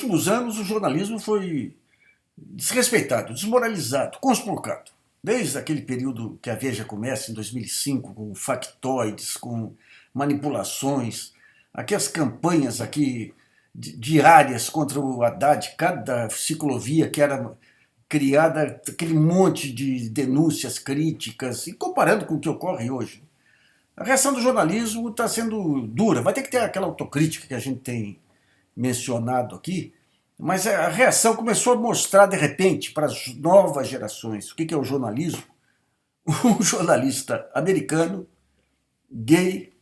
últimos anos o jornalismo foi desrespeitado, desmoralizado, conspurcado. Desde aquele período que a Veja começa, em 2005, com factoides, com manipulações, aquelas campanhas aqui diárias contra o Haddad, cada ciclovia que era criada, aquele monte de denúncias, críticas, e comparando com o que ocorre hoje. A reação do jornalismo está sendo dura, vai ter que ter aquela autocrítica que a gente tem mencionado aqui, mas a reação começou a mostrar de repente para as novas gerações o que é o jornalismo. Um jornalista americano, gay,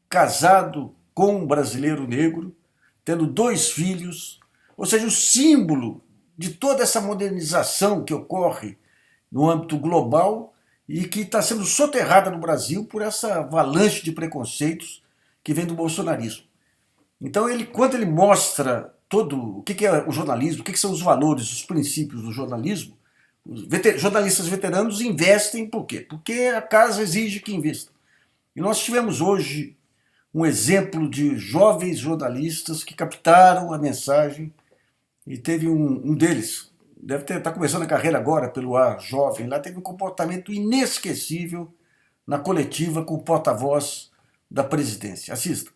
casado com um brasileiro negro, tendo 2 filhos, ou seja, o símbolo de toda essa modernização que ocorre no âmbito global e que está sendo soterrada no Brasil por essa avalanche de preconceitos que vem do bolsonarismo. Então, quando ele mostra todo o que é o jornalismo, o que são os valores, os princípios do jornalismo, os jornalistas veteranos investem por quê? Porque a casa exige que investa. E nós tivemos hoje um exemplo de jovens jornalistas que captaram a mensagem e teve um deles, deve estar começando a carreira agora pelo ar, jovem, lá teve um comportamento inesquecível na coletiva com o porta-voz da presidência. Assista.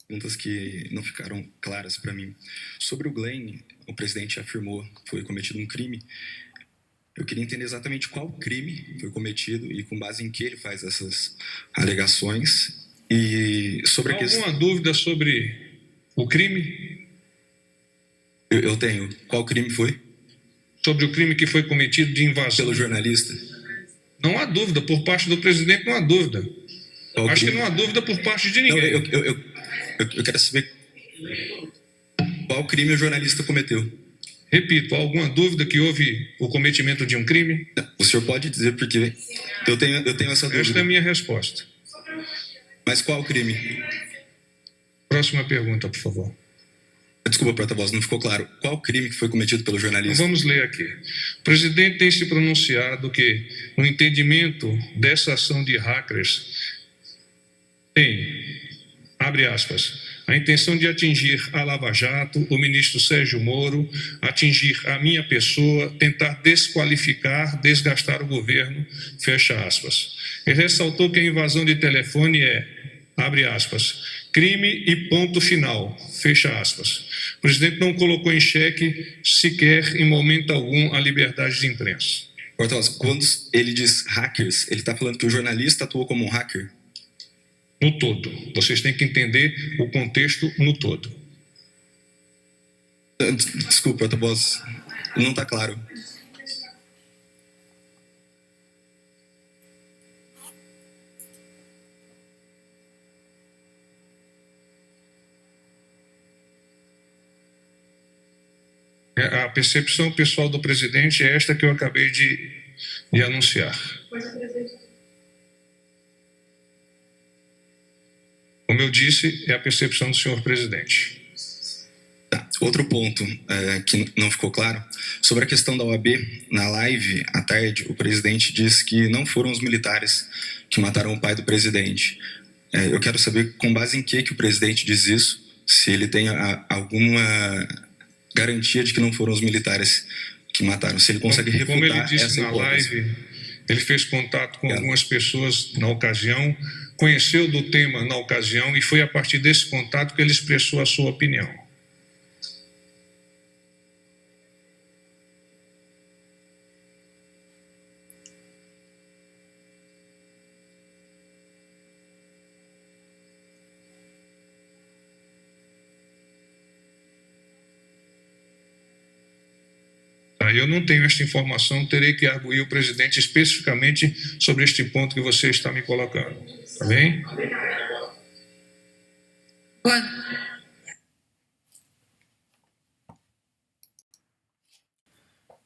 Perguntas que não ficaram claras para mim. Sobre o Glenn, o presidente afirmou que foi cometido um crime. Eu queria entender exatamente qual crime foi cometido e com base em que ele faz essas alegações. E sobre alguma dúvida sobre o crime? Eu tenho. Qual crime foi? Sobre o crime que foi cometido de invasão. Pelo jornalista? Não há dúvida. Por parte do presidente, não há dúvida. Qual Acho crime? que não há dúvida por parte de ninguém. Eu quero saber qual crime o jornalista cometeu. Repito, há alguma dúvida que houve o cometimento de um crime? O senhor pode dizer porque eu tenho essa dúvida. Esta é a minha resposta. Mas qual crime? Próxima pergunta, por favor. Desculpa, porta-voz, não ficou claro. Qual crime que foi cometido pelo jornalista? Então, vamos ler aqui. O presidente tem se pronunciado que, no entendimento dessa ação de hackers, tem, abre aspas, a intenção de atingir a Lava Jato, o ministro Sérgio Moro, atingir a minha pessoa, tentar desqualificar, desgastar o governo, fecha aspas. Ele ressaltou que a invasão de telefone é, abre aspas, crime e ponto final, fecha aspas. O presidente não colocou em xeque sequer, em momento algum, a liberdade de imprensa. Porta-voz, quando ele diz hackers, ele está falando que o jornalista atuou como um hacker? No todo. Vocês têm que entender o contexto no todo. Desculpa, porta-voz, não está claro. A percepção pessoal do presidente é esta que eu acabei de anunciar. Como eu disse, é a percepção do senhor presidente. Tá. Outro ponto que não ficou claro, sobre a questão da OAB, na live à tarde, o presidente disse que não foram os militares que mataram o pai do presidente. Eu quero saber com base em que o presidente diz isso, se ele tem alguma garantia de que não foram os militares que mataram, se ele consegue refutar essa hipótese. Como ele disse na live, ele fez contato com algumas pessoas na ocasião, conheceu do tema na ocasião e foi a partir desse contato que ele expressou a sua opinião. Eu não tenho esta informação, terei que arguir o presidente especificamente sobre este ponto que você está me colocando. Tá bem?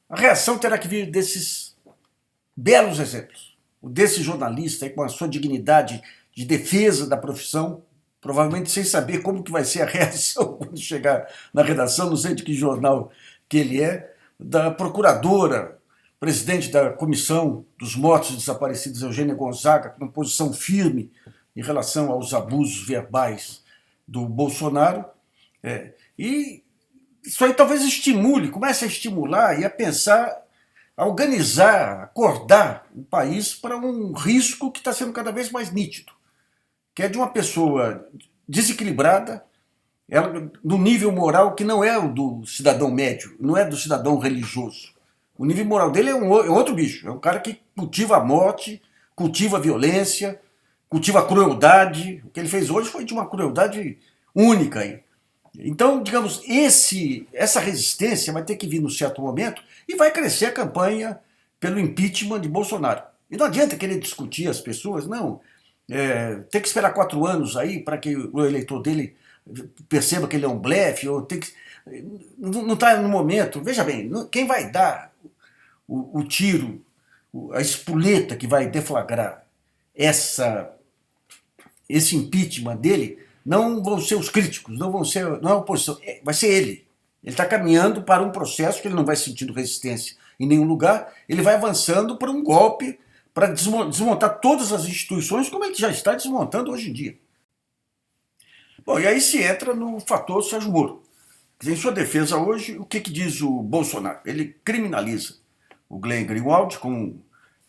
A reação terá que vir desses belos exemplos. O desse jornalista, aí, com a sua dignidade de defesa da profissão, provavelmente sem saber como que vai ser a reação quando chegar na redação, não sei de que jornal que ele é, da procuradora, presidente da Comissão dos Mortos e Desaparecidos, Eugênia Gonzaga, com uma posição firme em relação aos abusos verbais do Bolsonaro, E isso aí talvez estimule, comece a estimular e a pensar, a organizar, acordar o país para um risco que está sendo cada vez mais nítido, que é de uma pessoa desequilibrada, ela, no nível moral que não é o do cidadão médio, não é do cidadão religioso. O nível moral dele é outro bicho, é um cara que cultiva a morte, cultiva a violência, cultiva a crueldade. O que ele fez hoje foi de uma crueldade única aí. Então, digamos, essa resistência vai ter que vir num certo momento e vai crescer a campanha pelo impeachment de Bolsonaro. E não adianta querer discutir as pessoas, não. Tem que esperar 4 anos aí para que o eleitor dele perceba que ele é um blefe, ou tem que, não está no momento. Veja bem, quem vai dar o tiro, a espoleta que vai deflagrar esse impeachment dele, não vão ser os críticos, não é a oposição, vai ser ele. Ele está caminhando para um processo que ele não vai sentindo resistência em nenhum lugar, ele vai avançando para um golpe, para desmontar todas as instituições, como ele já está desmontando hoje em dia. Bom, e aí se entra no fator Sérgio Moro. Em sua defesa hoje, o que diz o Bolsonaro? Ele criminaliza o Glenn Greenwald com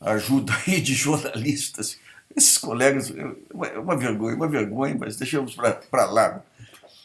a ajuda aí de jornalistas. Esses colegas, é uma vergonha, mas deixamos para lá.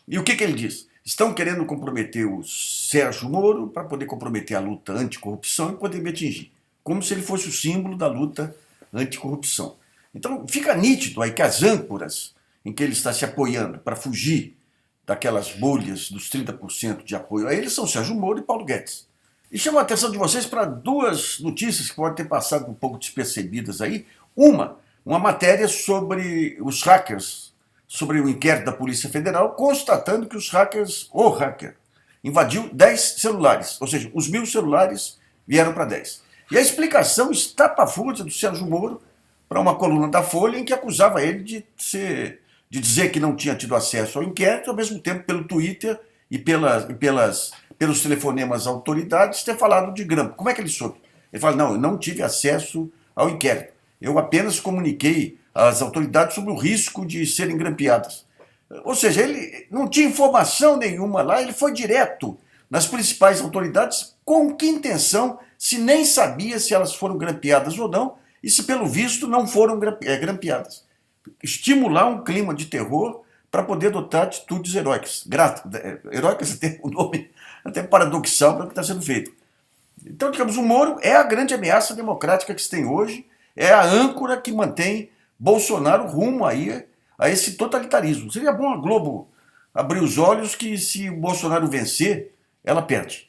E o que ele diz? Estão querendo comprometer o Sérgio Moro para poder comprometer a luta anticorrupção e poder me atingir, como se ele fosse o símbolo da luta anticorrupção. Então fica nítido aí que as âncoras em que ele está se apoiando para fugir daquelas bolhas dos 30% de apoio a ele são Sérgio Moro e Paulo Guedes. E chamo a atenção de vocês para 2 notícias que podem ter passado um pouco despercebidas aí. Uma matéria sobre os hackers, sobre o inquérito da Polícia Federal, constatando que o hacker, invadiu 10 celulares, ou seja, os 1.000 celulares vieram para 10. E a explicação estapafúrdia do Sérgio Moro para uma coluna da Folha em que acusava ele de dizer que não tinha tido acesso ao inquérito, ao mesmo tempo pelo Twitter e pelos telefonemas às autoridades ter falado de grampo. Como é que ele soube? Ele fala, não, eu não tive acesso ao inquérito. Eu apenas comuniquei às autoridades sobre o risco de serem grampeadas. Ou seja, ele não tinha informação nenhuma lá, ele foi direto nas principais autoridades com que intenção, se nem sabia se elas foram grampeadas ou não, e se pelo visto não foram grampeadas. Estimular um clima de terror para poder adotar atitudes heróicas. Heróicas até um nome até paradoxal para o que está sendo feito. Então, digamos, o Moro é a grande ameaça democrática que se tem hoje, é a âncora que mantém Bolsonaro rumo aí a esse totalitarismo. Seria bom a Globo abrir os olhos que se o Bolsonaro vencer, ela perde.